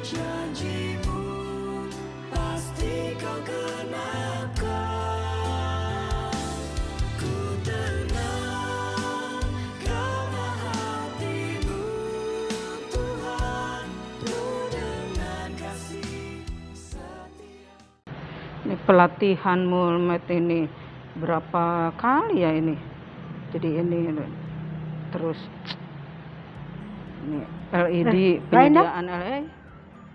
Janjimu pasti kau genapi. Ku tenang karena hatimu, Tuhan, penuh dengan kasih setia. Ini pelatihan mulmet ini berapa kali ya ini? Jadi ini terus ini LED penyediaan LED.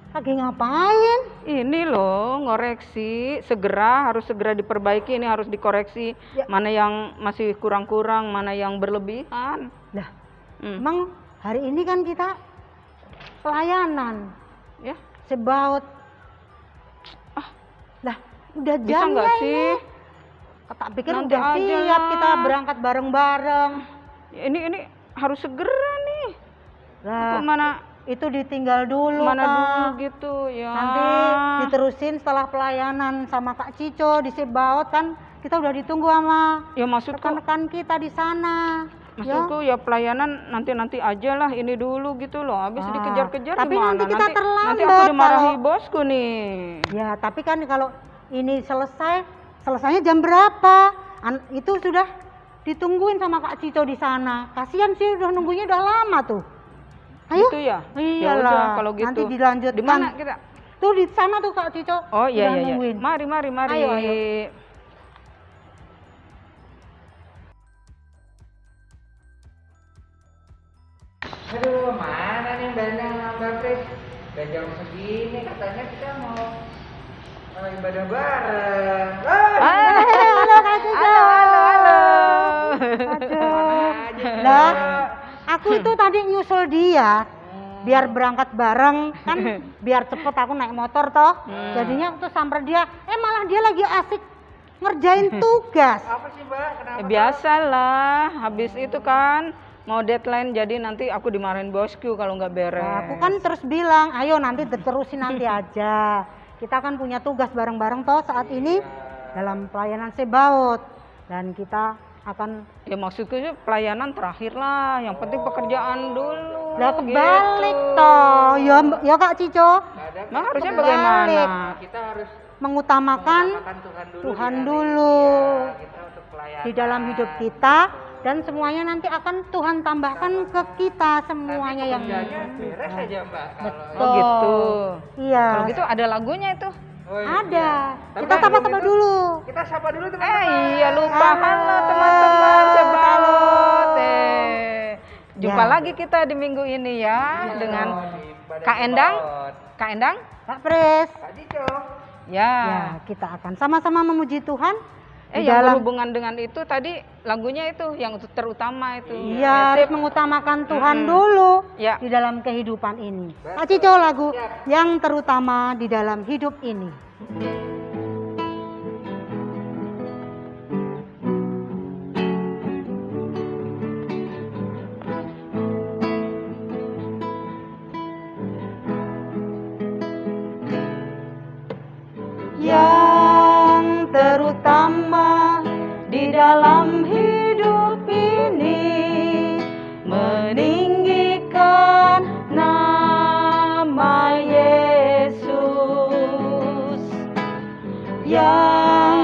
Lagi ngapain? Ini loh ngoreksi, harus segera diperbaiki, ini harus dikoreksi. Ya. Mana yang masih kurang-kurang, mana yang berlebihan. Lah, emang hari ini kan kita pelayanan Ya, sebaut. Lah, udah bisa jamnya nggak ini. sih? Tak pikir Nanti udah aja siap lah. kita berangkat bareng-bareng. Ini harus segera nih. Lah, Mana itu ditinggal dulu, mana Kak. dulu gitu ya. Nanti diterusin setelah pelayanan sama Kak Cico di Sebaut kan kita udah ditunggu sama Ya maksudku rekan-rekan kita di sana. Maksudku ya pelayanan nanti aja lah, ini dulu gitu loh. Habis dikejar-kejar tapi gimana? nanti kita terlambat nanti aku dimarahi kalau- bosku nih. Ya, tapi kan kalau ini selesainya jam berapa? Itu sudah ditungguin sama Kak Cico di sana. Kasihan sih udah nunggunya udah lama tuh. Ayo. Gitu ya? Iyalah. Ya udah kalau gitu. Nanti dilanjutkan. Di mana kita? Tuh di sana tuh Kak Cico. Oh iya udah iya. nungguin. Mari. Ayo. Aduh, mana nih Mbaknya Mbak Pris? Udah jam segini katanya kita mau ibadah bareng. Halo Kak Cico. Halo. Aduh. aja. Lah, aku itu tadi nyusul dia biar berangkat bareng kan, biar cepet aku naik motor toh. Jadinya tuh samper dia, malah dia lagi asik ngerjain tugas. Apa sih Mbak? Kenapa? Biasalah, habis itu kan mau deadline, jadi nanti aku dimarahin bosku kalau nggak beres. Nah, aku kan terus bilang, ayo nanti diterusin nanti aja. Kita kan punya tugas bareng-bareng toh saat ini dalam pelayanan Sebaut. Dan kita akan Ya maksudku sih pelayanan terakhir lah, yang penting pekerjaan dulu. lah kebalik toh. Ya Kak Cico. Nah, harusnya Kebalik. bagaimana? Kita harus Mengutamakan Tuhan dulu Kita untuk pelayanan di dalam hidup kita, dan semuanya nanti akan Tuhan tambahkan ke kita semuanya yang Kerjanya beres aja Mbak. Kalau Oh gitu. Iya. Kalau gitu ada lagunya itu. Oh, iya. Ada. Tapi Kita sebelum sapa-sapa itu, dulu. Kita sapa dulu teman-teman. Iya lupa. Halo. Halo teman-teman Sebaut. Jumpa Ya. lagi kita di minggu ini ya dengan Di Badan Kak Endang. Sebaut. Kak Endang. Kak Pres. Kak Cico. Ya. Ya, kita akan sama-sama memuji Tuhan di Yang dalam. berhubungan dengan itu tadi lagunya itu yang terutama itu. Iya, harus mengutamakan Tuhan dulu Ya. di dalam kehidupan ini. Kak Cico, lagu yang terutama di dalam hidup ini. Yang terutama di dalam hidup ini, meninggikan nama Yesus. Yang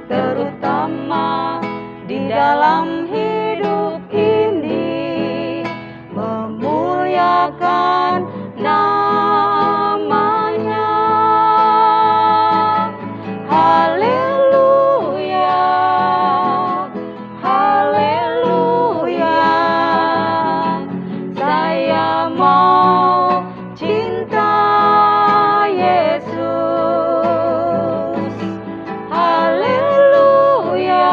terutama di dalam hidup ini, memuliakan namanya. Haleluya, haleluya. Saya mau cinta Yesus. Haleluya,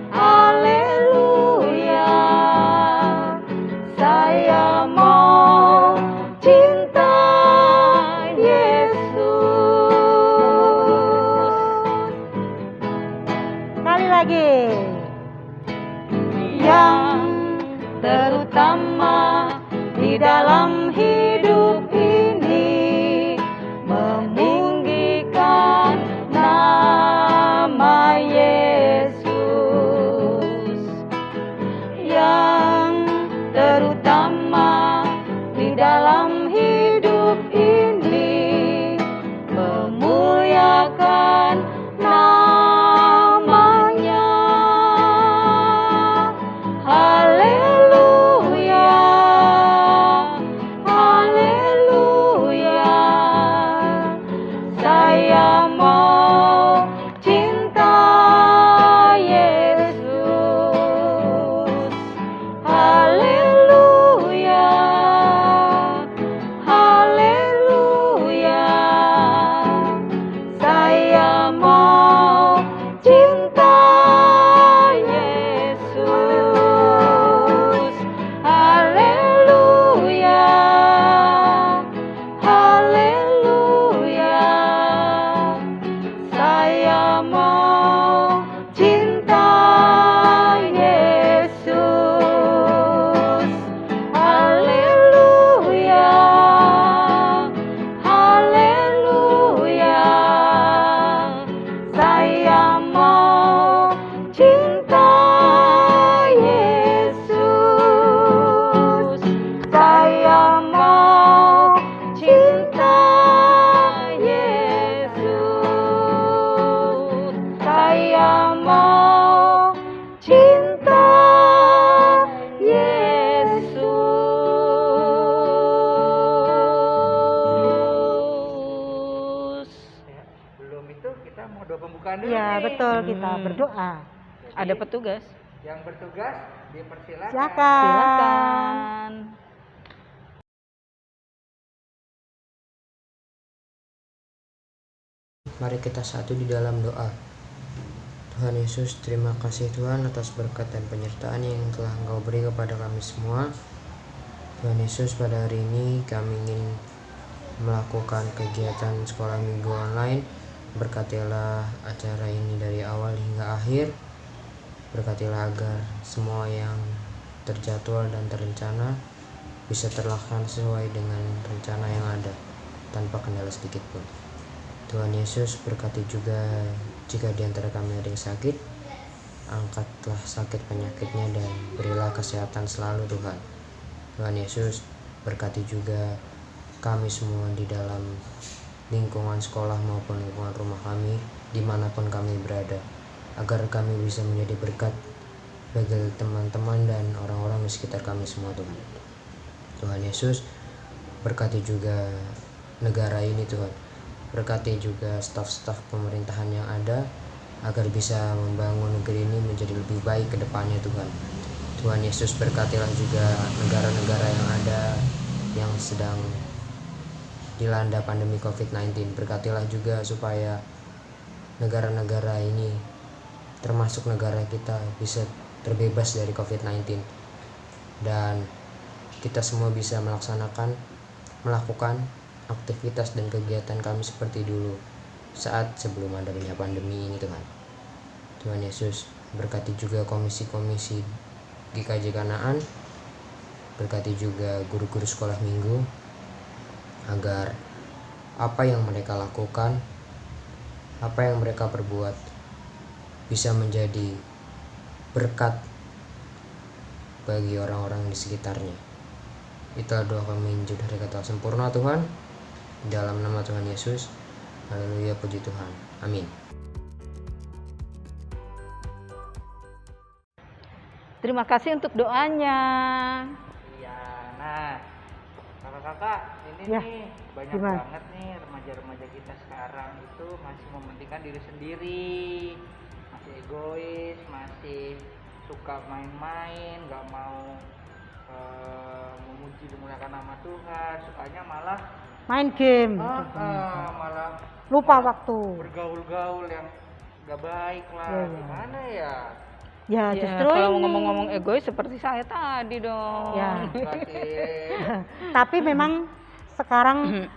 haleluya. Saya di dalam hidup ini, meninggikan nama Yesus. Yang terutama di dalam hidup ini, memuliakan namanya. Haleluya, haleluya. Saya mau cinta Yesus. Haleluya, haleluya. Saya mau cinta Yesus. Haleluya, haleluya. Saya mau cinta Yesus. Haleluya, haleluya. Saya mau cinta Yesus. Saya mau cinta Yesus. Saya mau cinta Yesus. Ya, belum itu kita mau doa pembukaan dulu Ya nih. betul, kita berdoa. Jadi, Ada petugas. yang bertugas dipersilakan. Silakan. Silakan. Mari kita satu di dalam doa. Tuhan Yesus, terima kasih Tuhan atas berkat dan penyertaan yang telah Engkau beri kepada kami semua. Tuhan Yesus, pada hari ini kami ingin melakukan kegiatan sekolah minggu online. Berkatilah acara ini dari awal hingga akhir. Berkatilah agar semua yang terjadwal dan terencana bisa terlaksana sesuai dengan rencana yang ada, tanpa kendala sedikit pun. Tuhan Yesus, berkati juga jika di antara kami ada yang sakit, angkatlah sakit penyakitnya dan berilah kesehatan selalu Tuhan. Tuhan Yesus, berkati juga kami semua di dalam lingkungan sekolah maupun lingkungan rumah kami, dimanapun kami berada, agar kami bisa menjadi berkat bagi teman-teman dan orang-orang di sekitar kami semua Tuhan. Tuhan Yesus, berkati juga negara ini Tuhan. Berkati juga staf-staf pemerintahan yang ada, agar bisa membangun negeri ini menjadi lebih baik ke depannya Tuhan. Tuhan Yesus, berkatilah juga negara-negara yang ada yang sedang dilanda pandemi COVID-19. Berkatilah juga supaya negara-negara ini, termasuk negara kita, bisa terbebas dari COVID-19. Dan kita semua bisa melakukan aktivitas dan kegiatan kami seperti dulu saat sebelum adanya pandemi ini Tuhan. Tuhan Yesus, berkati juga komisi-komisi GKJ Kanaan, berkati juga guru-guru sekolah minggu, agar apa yang mereka lakukan, apa yang mereka perbuat bisa menjadi berkat bagi orang-orang di sekitarnya. Itulah doa kami dari kata sempurna Tuhan, dalam nama Tuhan Yesus. Haleluya, puji Tuhan. Amin. Terima kasih untuk doanya. Iya, nah kakak-kakak ini Ya, nih banyak gimana? banget nih remaja-remaja kita sekarang itu masih mementingkan diri sendiri, masih egois, masih suka main-main, nggak mau memuji memuliakan nama Tuhan, sukanya malah Main game. malah Lupa waktu. bergaul-gaul yang nggak baik lah. Iya. Gimana ya? Ya, Ya, justru kalau ini. ngomong-ngomong egois seperti saya tadi dong. Ya. Kasih. Tapi memang sekarang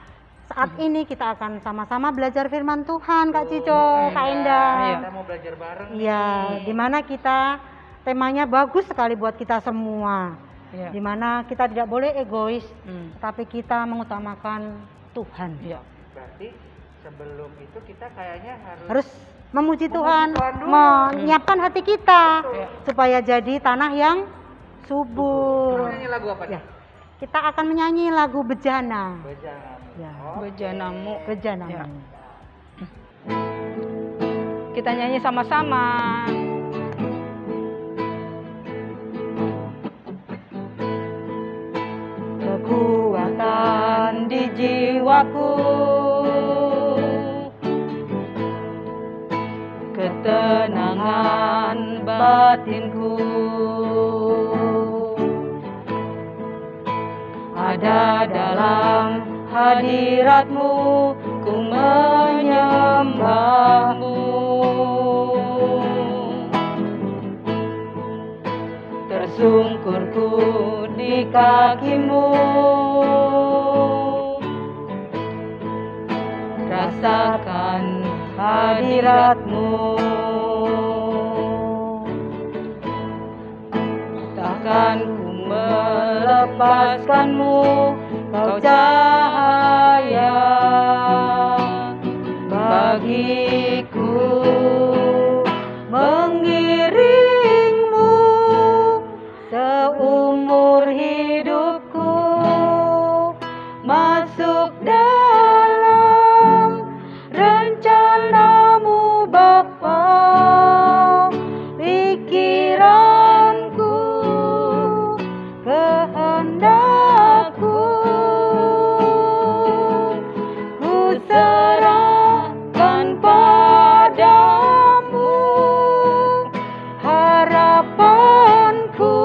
saat ini kita akan sama-sama belajar firman Tuhan, Kak Cico, Kak Endah. Iya. Kita mau belajar bareng Iya, nih. dimana kita temanya bagus sekali buat kita semua. Iya. Dimana kita tidak boleh egois, Hmm. tapi kita mengutamakan Tuhan. Iya. Berarti sebelum itu kita kayaknya Harus memuji Memuji Tuhan, Tuhan dulu. menyiapkan hati kita Iya. supaya jadi tanah yang subur. Kita nyanyi lagu apa nih? Ya. Kita akan menyanyi lagu Bejana. Bejana. Ya. Bejanamu. Bejana. Ya. Kita nyanyi sama-sama. Kekuatan di jiwaku, ketenangan batinku, ada dalam hadiratmu, ku menyembahmu. Tersungkurku di kakimu, rasakan hadiratmu. Takkan ku melepaskanmu, kau cahaya bagiku, mengiringmu seumur hidupku, masuk dalam rencanamu Bapa. Pikiranku, kehendakku, ku serahkan padamu. Harapanku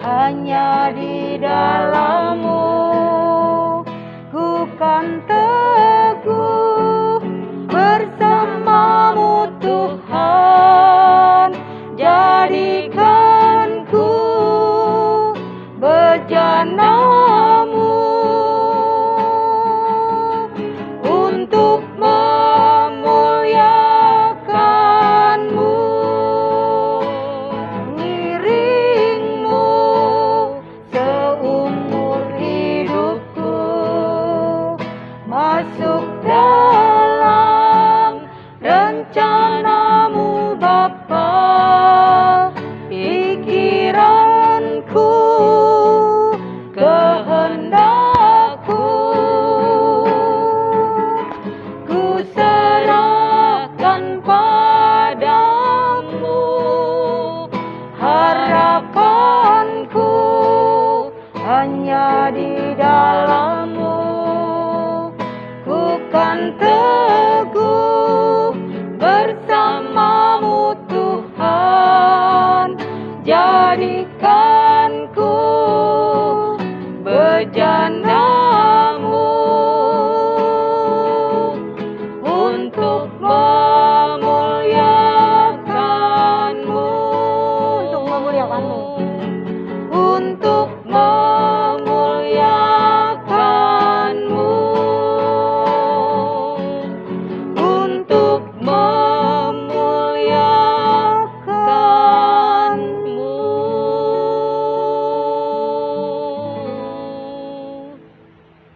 hanya di dalam-Mu, ku kan teguh bersama-Mu Tuhan. Jadikanku bejana-Mu untuk memuliakan-Mu, mengiring-Mu seumur hidupku, masuk dalam rencana-Mu Bapa. Pikiranku, kehendakku, ku serahkan padamu. Harapanku hanya di dalam-Mu, ku kan teguh bersama-Mu Tuhan. Jadikanku bejana-Mu untuk memuliakan-Mu, untuk memuliakan-Mu, untuk memuliakan-Mu.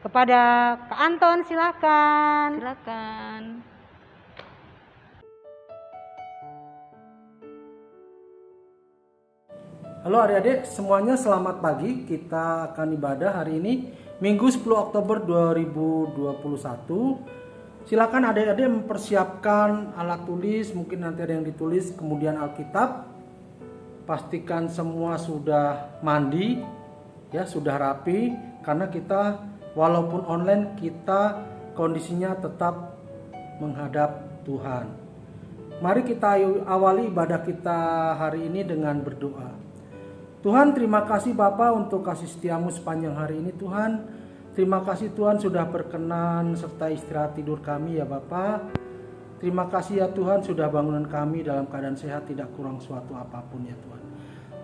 Kepada Kak Anton silakan. Silakan. Halo adik-adik, semuanya selamat pagi. Kita akan ibadah hari ini Minggu 10 Oktober 2021. Silakan adik-adik mempersiapkan alat tulis, mungkin nanti ada yang ditulis, kemudian Alkitab. Pastikan semua sudah mandi, ya sudah rapi, karena kita walaupun online kita kondisinya tetap menghadap Tuhan. Mari kita awali ibadah kita hari ini dengan berdoa. Tuhan, terima kasih Bapa untuk kasih setiamu sepanjang hari ini Tuhan. Terima kasih Tuhan sudah berkenan serta istirahat tidur kami ya Bapa. Terima kasih ya Tuhan sudah bangunan kami dalam keadaan sehat, tidak kurang suatu apapun ya Tuhan.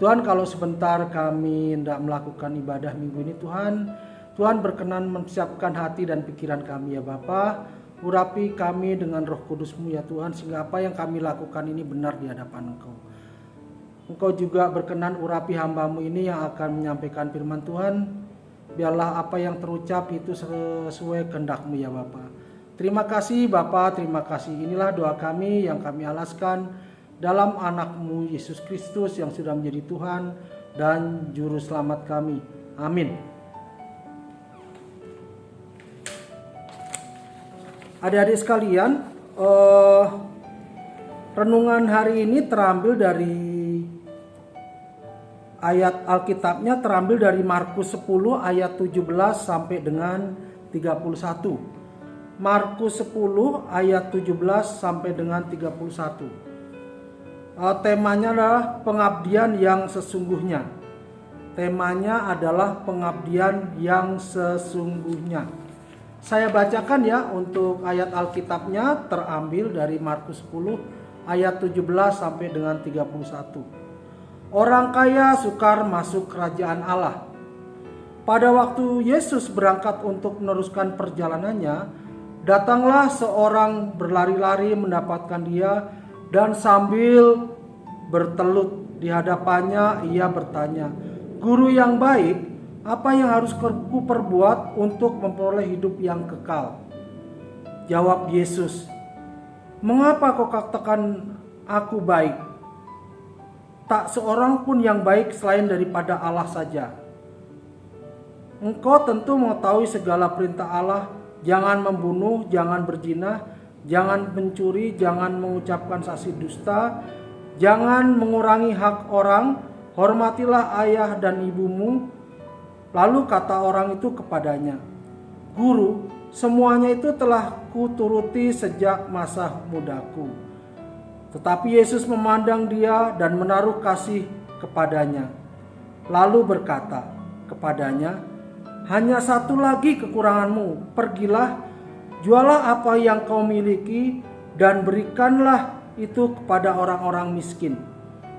Tuhan, kalau sebentar kami hendak melakukan ibadah minggu ini Tuhan, Tuhan berkenan mempersiapkan hati dan pikiran kami ya Bapa. Urapi kami dengan Roh Kudus-Mu ya Tuhan, sehingga apa yang kami lakukan ini benar di hadapan Engkau. Engkau juga berkenan urapi hamba-Mu ini yang akan menyampaikan firman Tuhan. Biarlah apa yang terucap itu sesuai kehendak-Mu ya Bapa. Terima kasih Bapa, terima kasih. Inilah doa kami yang kami alaskan dalam anak-Mu Yesus Kristus yang sudah menjadi Tuhan dan Juru Selamat kami. Amin. Adik-adik sekalian, renungan hari ini terambil dari ayat Alkitabnya, terambil dari Markus 10 ayat 17 sampai dengan 31. Markus 10 ayat 17 sampai dengan 31. Temanya adalah pengabdian yang sesungguhnya. Temanya adalah pengabdian yang sesungguhnya. Saya bacakan ya untuk ayat Alkitabnya, terambil dari Markus 10 ayat 17 sampai dengan 31. Orang kaya sukar masuk kerajaan Allah. Pada waktu Yesus berangkat untuk meneruskan perjalanannya, datanglah seorang berlari-lari mendapatkan dia, dan sambil bertelut di hadapannya ia bertanya, "Guru yang baik, apa yang harus ku perbuat untuk memperoleh hidup yang kekal?" Jawab Yesus, "Mengapa kau katakan aku baik? Tak seorang pun yang baik selain daripada Allah saja. Engkau tentu mengetahui segala perintah Allah, jangan membunuh, jangan berzina, jangan mencuri, jangan mengucapkan saksi dusta, jangan mengurangi hak orang, hormatilah ayah dan ibumu." Lalu kata orang itu kepadanya, "Guru, semuanya itu telah kuturuti sejak masa mudaku." Tetapi Yesus memandang dia dan menaruh kasih kepadanya. Lalu berkata kepadanya, "Hanya satu lagi kekuranganmu. Pergilah, jualah apa yang kau miliki dan berikanlah itu kepada orang-orang miskin.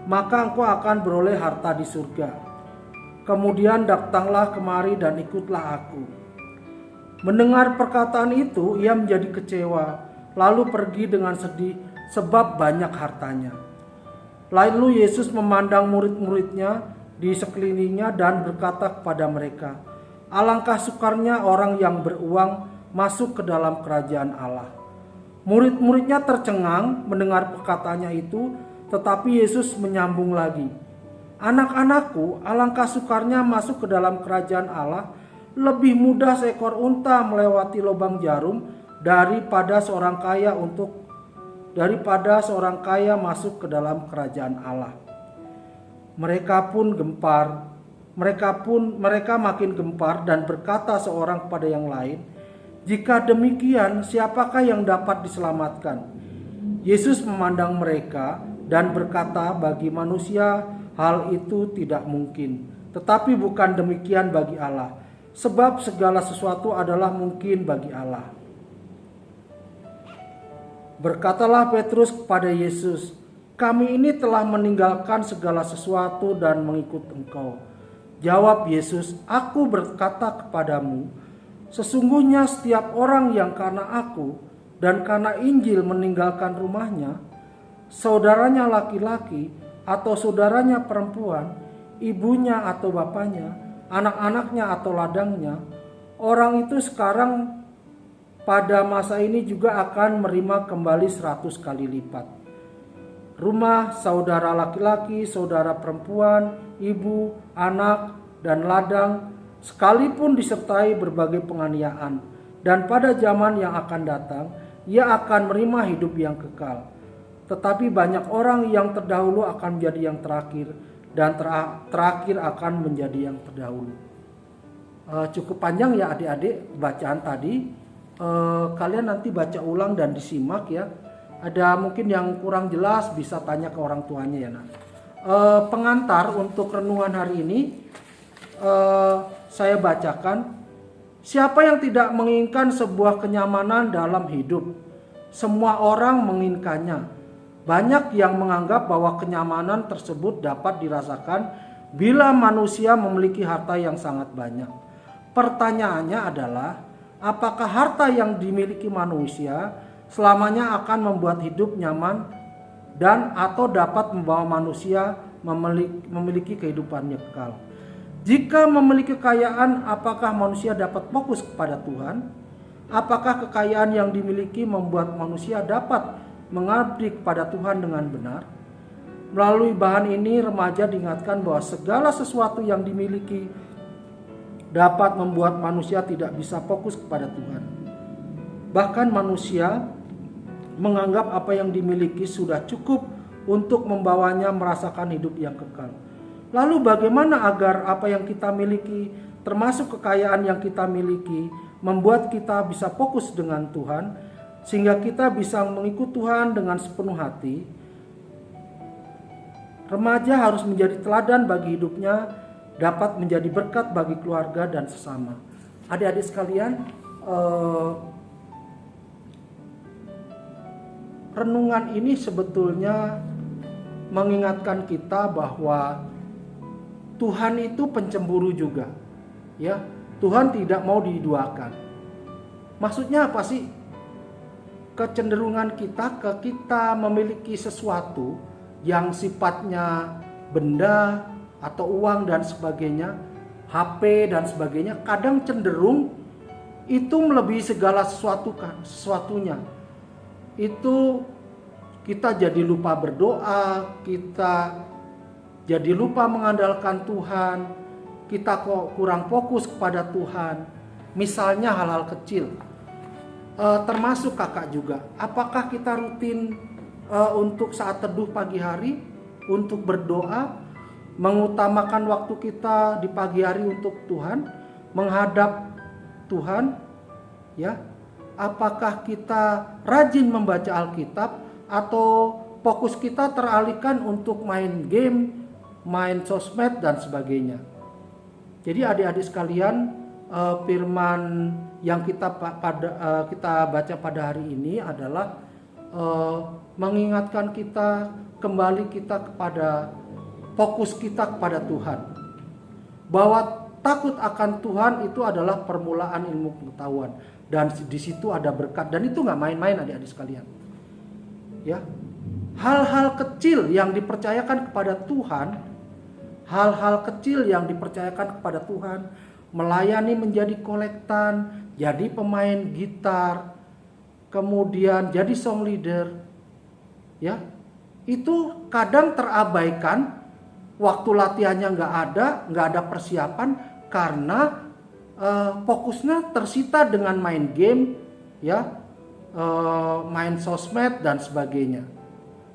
Maka engkau akan beroleh harta di surga. Kemudian datanglah kemari dan ikutlah aku." Mendengar perkataan itu, ia menjadi kecewa, lalu pergi dengan sedih sebab banyak hartanya. Lalu Yesus memandang murid-muridnya di sekelilingnya dan berkata kepada mereka, "Alangkah sukarnya orang yang beruang masuk ke dalam kerajaan Allah." Murid-muridnya tercengang mendengar perkataannya itu, tetapi Yesus menyambung lagi, "Anak-anakku, alangkah sukarnya masuk ke dalam kerajaan Allah. Lebih mudah seekor unta melewati lubang jarum daripada seorang kaya masuk ke dalam kerajaan Allah." Mereka makin gempar dan berkata seorang kepada yang lain, "Jika demikian, siapakah yang dapat diselamatkan?" Yesus memandang mereka dan berkata, "Bagi manusia hal itu tidak mungkin, tetapi bukan demikian bagi Allah, sebab segala sesuatu adalah mungkin bagi Allah." Berkatalah Petrus kepada Yesus, "Kami ini telah meninggalkan segala sesuatu dan mengikut Engkau." Jawab Yesus, "Aku berkata kepadamu, sesungguhnya setiap orang yang karena aku dan karena Injil meninggalkan rumahnya, saudaranya laki-laki atau saudaranya perempuan, ibunya atau bapaknya, anak-anaknya atau ladangnya, orang itu sekarang pada masa ini juga akan menerima kembali 100 kali lipat. Rumah, saudara laki-laki, saudara perempuan, ibu, anak, dan ladang, sekalipun disertai berbagai penganiayaan. Dan pada zaman yang akan datang, ia akan menerima hidup yang kekal. Tetapi banyak orang yang terdahulu akan menjadi yang terakhir, dan terakhir akan menjadi yang terdahulu." Cukup panjang ya adik-adik bacaan tadi. Kalian nanti baca ulang dan disimak ya. Ada mungkin yang kurang jelas bisa tanya ke orang tuanya ya. Pengantar untuk renungan hari ini saya bacakan. Siapa yang tidak menginginkan sebuah kenyamanan dalam hidup? Semua orang menginginkannya. Banyak yang menganggap bahwa kenyamanan tersebut dapat dirasakan bila manusia memiliki harta yang sangat banyak. Pertanyaannya adalah, apakah harta yang dimiliki manusia selamanya akan membuat hidup nyaman dan atau dapat membawa manusia memiliki kehidupan yang kekal. Jika memiliki kekayaan, apakah manusia dapat fokus kepada Tuhan? Apakah kekayaan yang dimiliki membuat manusia dapat mengabdi kepada Tuhan dengan benar? Melalui bahan ini, remaja diingatkan bahwa segala sesuatu yang dimiliki dapat membuat manusia tidak bisa fokus kepada Tuhan. Bahkan manusia menganggap apa yang dimiliki sudah cukup untuk membawanya merasakan hidup yang kekal. Lalu bagaimana agar apa yang kita miliki, termasuk kekayaan yang kita miliki, membuat kita bisa fokus dengan Tuhan, sehingga kita bisa mengikut Tuhan dengan sepenuh hati? Remaja harus menjadi teladan bagi hidupnya, dapat menjadi berkat bagi keluarga dan sesama. Adik-adik sekalian, renungan ini sebetulnya mengingatkan kita bahwa Tuhan itu pencemburu juga. Ya, Tuhan tidak mau diduakan. Maksudnya apa sih? Kecenderungan kita memiliki sesuatu yang sifatnya benda atau uang dan sebagainya, HP dan sebagainya, kadang cenderung itu melebihi segala sesuatunya. Itu kita jadi lupa berdoa, kita jadi lupa mengandalkan Tuhan, kita kok kurang fokus kepada Tuhan. Misalnya hal-hal kecil, termasuk kakak juga. Apakah kita rutin untuk saat teduh pagi hari, untuk berdoa, mengutamakan waktu kita di pagi hari untuk Tuhan, menghadap Tuhan, ya? Apakah kita rajin membaca Alkitab atau fokus kita teralihkan untuk main game, main sosmed dan sebagainya? Jadi adik-adik sekalian, firman yang kita baca pada hari ini adalah mengingatkan kita kembali kepada fokus kita kepada Tuhan, bahwa takut akan Tuhan itu adalah permulaan ilmu pengetahuan, dan di situ ada berkat, dan itu nggak main-main adik-adik sekalian. Ya, hal-hal kecil yang dipercayakan kepada Tuhan, hal-hal kecil yang dipercayakan kepada Tuhan, melayani menjadi kolektan, jadi pemain gitar, kemudian jadi song leader, ya, itu kadang terabaikan. Waktu latihannya nggak ada persiapan karena fokusnya tersita dengan main game, ya, main sosmed dan sebagainya.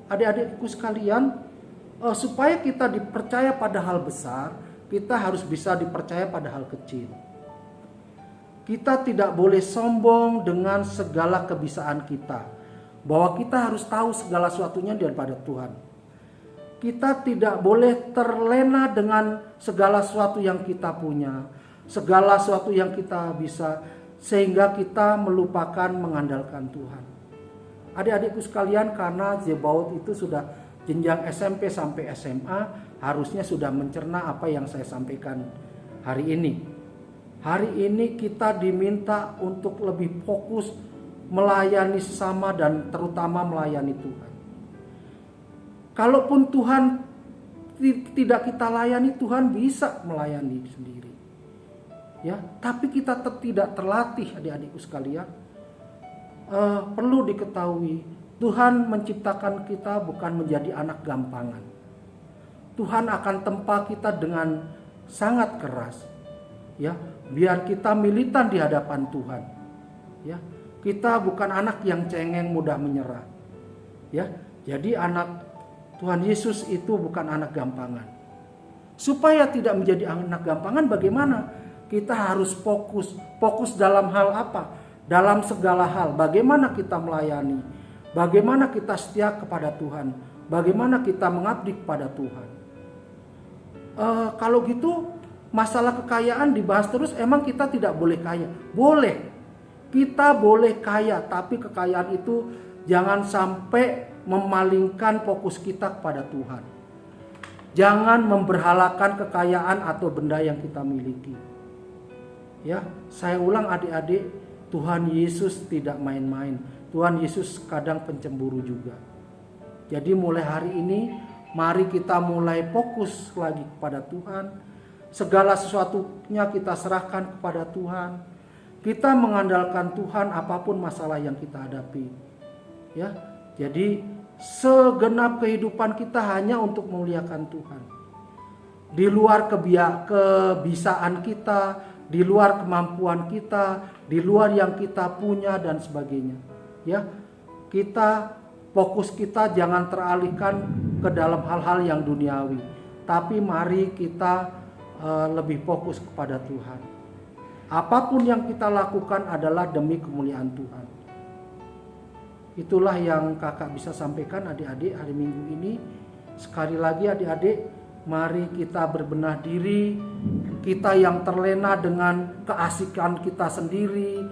Adik-adikku sekalian, supaya kita dipercaya pada hal besar, kita harus bisa dipercaya pada hal kecil. Kita tidak boleh sombong dengan segala kebisaan kita, bahwa kita harus tahu segala sesuatunya daripada Tuhan. Kita tidak boleh terlena dengan segala sesuatu yang kita punya, segala sesuatu yang kita bisa, sehingga kita melupakan mengandalkan Tuhan. Adik-adikku sekalian, karena Zebaot itu sudah jenjang SMP sampai SMA, harusnya sudah mencerna apa yang saya sampaikan hari ini. Hari ini kita diminta untuk lebih fokus melayani sesama dan terutama melayani Tuhan. Kalaupun Tuhan tidak kita layani, Tuhan bisa melayani sendiri. Ya, tapi kita tidak terlatih, adik-adikku sekalian. Perlu diketahui, Tuhan menciptakan kita bukan menjadi anak gampangan. Tuhan akan tempa kita dengan sangat keras, ya, biar kita militan di hadapan Tuhan. Ya, kita bukan anak yang cengeng mudah menyerah. Ya, jadi anak Tuhan Yesus itu bukan anak gampangan. Supaya tidak menjadi anak gampangan, bagaimana? Kita harus fokus. Fokus dalam hal apa? Dalam segala hal. Bagaimana kita melayani? Bagaimana kita setia kepada Tuhan? Bagaimana kita mengabdi kepada Tuhan? Kalau gitu, masalah kekayaan dibahas terus, emang kita tidak boleh kaya? Boleh. Kita boleh kaya, tapi kekayaan itu jangan sampai memalingkan fokus kita kepada Tuhan. Jangan memberhalakan kekayaan atau benda yang kita miliki. Ya, saya ulang adik-adik, Tuhan Yesus tidak main-main. Tuhan Yesus kadang pencemburu juga. Jadi mulai hari ini Mari kita mulai fokus lagi kepada Tuhan. Segala sesuatunya kita serahkan kepada Tuhan. Kita mengandalkan Tuhan apapun masalah yang kita hadapi. Ya, jadi segenap kehidupan kita hanya untuk memuliakan Tuhan. Di luar kebisaan kita, di luar kemampuan kita, di luar yang kita punya dan sebagainya. Ya, fokus kita jangan teralihkan ke dalam hal-hal yang duniawi, tapi mari kita lebih fokus kepada Tuhan. Apapun yang kita lakukan adalah demi kemuliaan Tuhan. Itulah yang kakak bisa sampaikan adik-adik hari Minggu ini. Sekali lagi adik-adik, mari kita berbenah diri. Kita yang terlena dengan keasikan kita sendiri,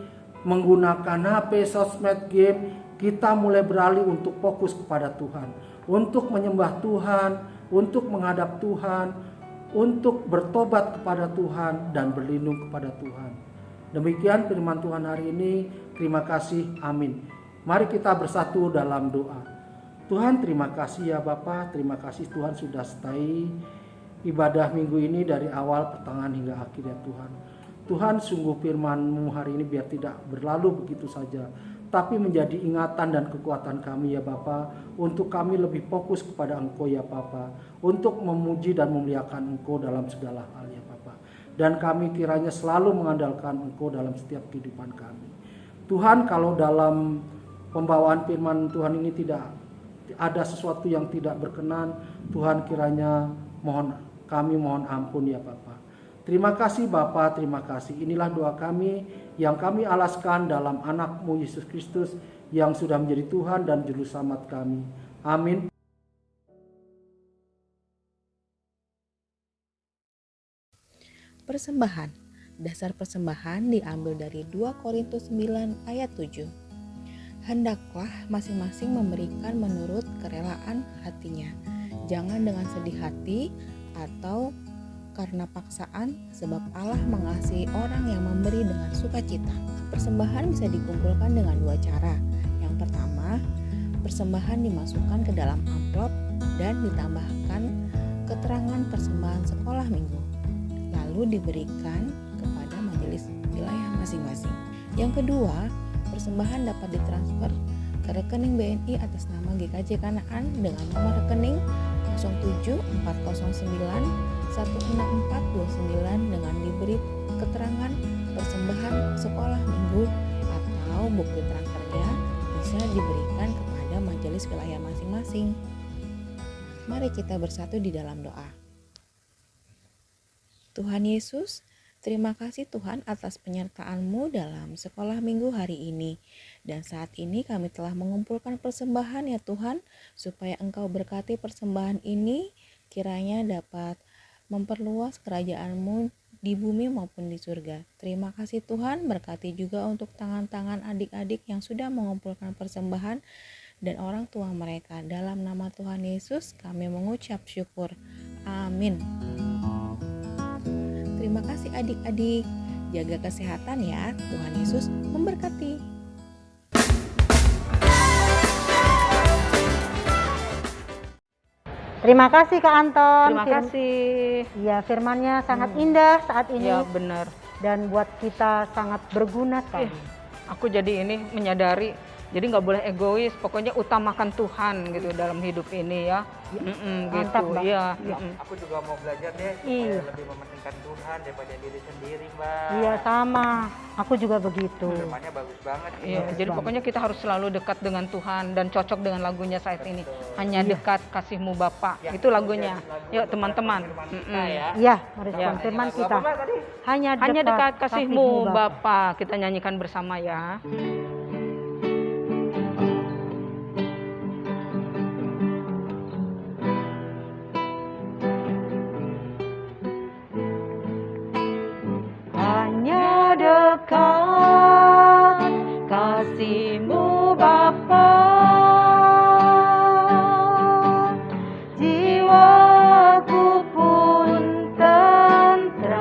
menggunakan HP, sosmed, game, kita mulai beralih untuk fokus kepada Tuhan, untuk menyembah Tuhan, untuk menghadap Tuhan, untuk bertobat kepada Tuhan dan berlindung kepada Tuhan. Demikian firman Tuhan hari ini. Terima kasih. Amin. Mari kita bersatu dalam doa. Tuhan, terima kasih ya Bapa, terima kasih Tuhan sudah stay ibadah minggu ini dari awal, pertengahan hingga akhir ya Tuhan. Tuhan, sungguh firman-Mu hari ini biar tidak berlalu begitu saja, tapi menjadi ingatan dan kekuatan kami ya Bapa, untuk kami lebih fokus kepada Engkau ya Bapa, untuk memuji dan memuliakan Engkau dalam segala hal ya Bapa. Dan kami kiranya selalu mengandalkan Engkau dalam setiap kehidupan kami. Tuhan, kalau dalam pembawaan firman Tuhan ini tidak ada sesuatu yang tidak berkenan, Tuhan kiranya kami mohon ampun ya Bapa. Terima kasih Bapa, terima kasih. Inilah doa kami yang kami alaskan dalam anak-Mu Yesus Kristus yang sudah menjadi Tuhan dan Juru Selamat kami. Amin. Persembahan. Dasar persembahan diambil dari 2 Korintus 9 ayat 7. Hendaklah masing-masing memberikan menurut kerelaan hatinya, jangan dengan sedih hati atau karena paksaan, sebab Allah mengasihi orang yang memberi dengan sukacita. Persembahan bisa dikumpulkan dengan 2 cara. Yang pertama, persembahan dimasukkan ke dalam amplop dan ditambahkan keterangan persembahan sekolah minggu, lalu diberikan kepada majelis wilayah masing-masing. Yang kedua, persembahan dapat ditransfer ke rekening BNI atas nama GKJ Kanaan dengan nomor rekening 0740916429 dengan diberi keterangan persembahan sekolah minggu, atau bukti transfernya bisa diberikan kepada majelis wilayah masing-masing. Mari kita bersatu di dalam doa. Tuhan Yesus, terima kasih Tuhan atas penyertaan-Mu dalam sekolah minggu hari ini. Dan saat ini kami telah mengumpulkan persembahan ya Tuhan, supaya Engkau berkati persembahan ini, kiranya dapat memperluas kerajaan-Mu di bumi maupun di surga. Terima kasih Tuhan, berkati juga untuk tangan-tangan adik-adik yang sudah mengumpulkan persembahan dan orang tua mereka. Dalam nama Tuhan Yesus kami mengucap syukur. Amin. Terima kasih adik-adik, jaga kesehatan ya. Tuhan Yesus memberkati. Terima kasih Kak Anton. Terima kasih. Iya, firman-Nya sangat indah saat ini Ya benar. dan buat kita sangat berguna sekali. Aku jadi ini menyadari, jadi nggak boleh egois. Pokoknya utamakan Tuhan gitu dalam hidup ini ya. Mantap, Gitu. Mbak. Iya. Aku juga mau belajar deh Iya. supaya lebih mementingkan Tuhan daripada diri sendiri, Mbak. Iya, sama. Aku juga begitu. Firmannya bagus banget. Iya, jadi pokoknya kita harus selalu dekat dengan Tuhan dan cocok dengan lagunya saat ini. Hanya dekat kasih-Mu Bapa. Itu lagunya. Yuk teman-teman. Iya, merespon Ya. firman kita. Hanya dekat kasih-Mu Bapa. Kita nyanyikan bersama ya. Hanya dekat kasih-Mu Bapa, jiwaku pun tentram.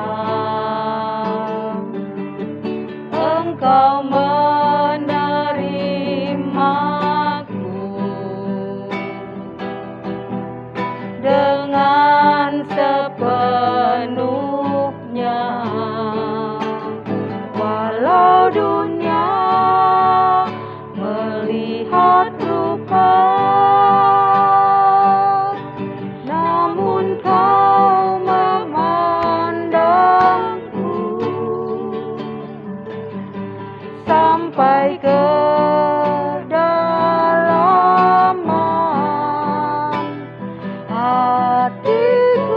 Engkau menerimaku sampai kedalaman hatiku.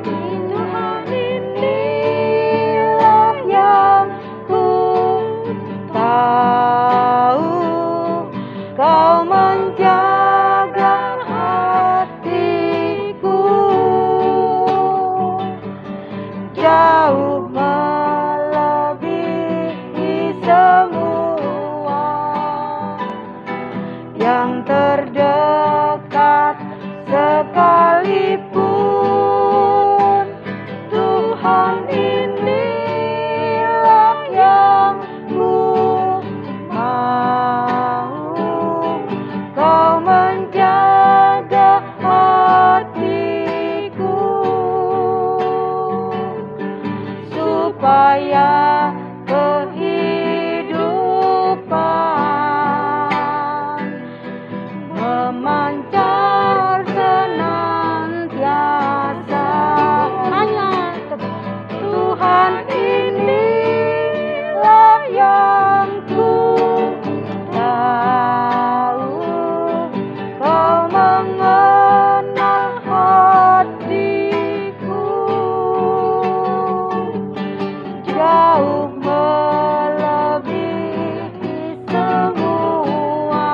Tuhan inilah yang ku tahu, Kau menjaga hatiku jauh melebihi semua yang terdekat sekalipun. Tuhan inilah yang ku mau, Kau menjaga hatiku supaya kehidupan memancar senantiasa. Tuhan inilah yang ku tahu, Kau mengenal hatiku jauh melebihi semua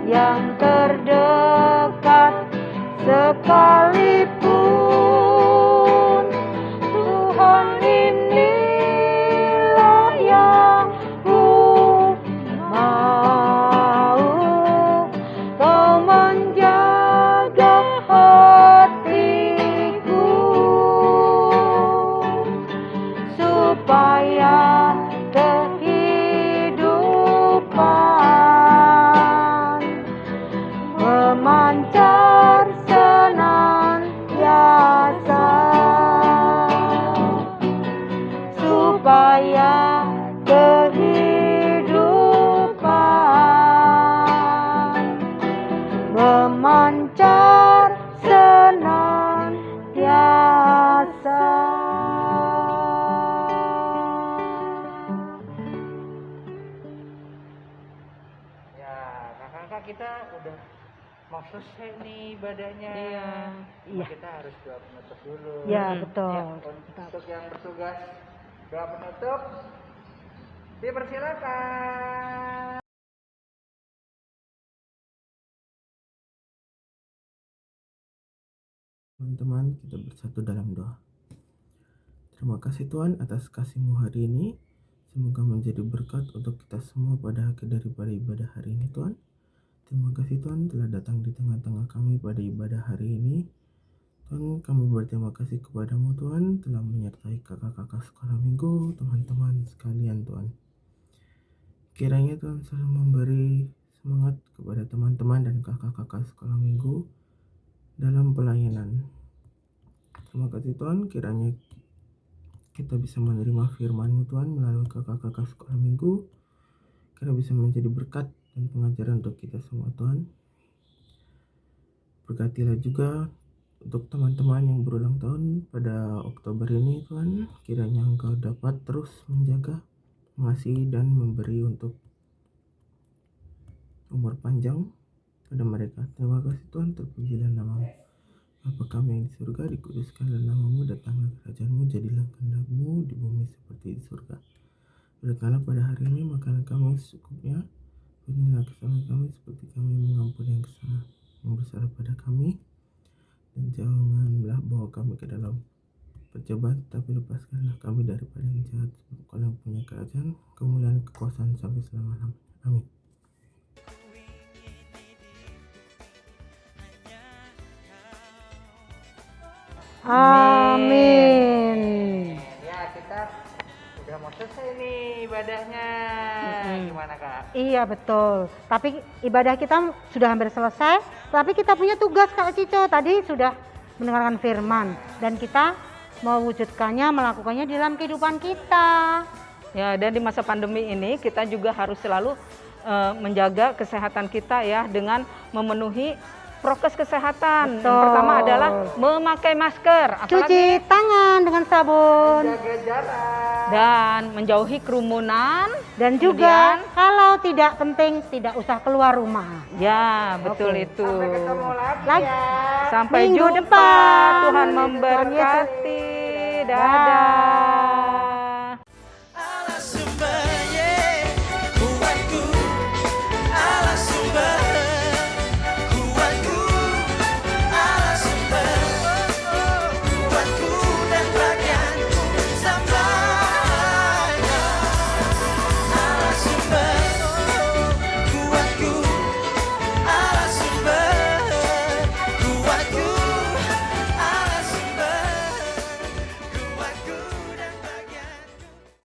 yang terdekat sekalipun. Tuhan inilah yang ku mau, Kau menjaga hatiku supaya kehidupan memancar senantiasa, supaya kehidupan memancar senantiasa. Ya, kakak-kakak kita udah mau selesai nih ibadahnya. Iya. Cuma kita harus doa penutup dulu. Ya, betul. Ya, untuk yang bertugas doa penutup, dipersilakan. Teman-teman, kita bersatu dalam doa. Terima kasih Tuhan atas kasih-Mu hari ini. Semoga menjadi berkat untuk kita semua pada akhir daripada ibadah hari ini Tuhan. Terima kasih Tuhan telah datang di tengah-tengah kami pada ibadah hari ini. Tuhan, kami berterima kasih kepada-Mu Tuhan telah menyertai kakak-kakak sekolah minggu, teman-teman sekalian Tuhan. Kiranya Tuhan selalu memberi semangat kepada teman-teman dan kakak-kakak sekolah minggu dalam pelayanan. Terima kasih Tuhan, kiranya kita bisa menerima firman-Mu Tuhan melalui kakak-kakak sekolah minggu. Kira bisa menjadi berkat dan pengajaran untuk kita semua Tuhan. Berkatilah juga untuk teman-teman yang berulang tahun pada Oktober ini Tuhan. Kiranya Engkau dapat terus menjaga, mengasihi dan memberi untuk umur panjang pada mereka. Terima kasih Tuhan, terpujilah nama-Mu. Bapa kami yang di surga, dikuduskanlah nama-Mu, datanglah kerajaan-Mu, jadilah kehendak-Mu di bumi seperti di surga. Berikanlah pada hari ini makanan kami secukupnya. Ampunilah kesalahan kami seperti kami mengampuni yang bersalah pada kami. Dan janganlah bawa kami ke dalam pencobaan, tapi lepaskanlah kami daripada yang jahat. Sebab Kau yang punya kerajaan, kemuliaan, kekuasaan sampai selama-lamanya. Amin. Amin. Ya, kita udah mau selesai nih ibadahnya. Gimana Kak? Iya betul. Tapi ibadah kita sudah hampir selesai. Tapi kita punya tugas Kak Cico. Tadi sudah mendengarkan firman dan kita mewujudkannya, melakukannya di dalam kehidupan kita. Ya, dan di masa pandemi ini kita juga harus selalu menjaga kesehatan kita ya dengan memenuhi prokes kesehatan. Yang Betul. pertama adalah memakai masker, Cuci tangan dengan sabun. Jaga jarak. dan menjauhi kerumunan. Dan juga kalau tidak penting tidak usah keluar rumah. Ya, betul Oke. itu. Sampai ketemu lagi Lagi. ya. Sampai Minggu jumpa. depan. Tuhan Tuhan memberkati. Yesus. Dadah.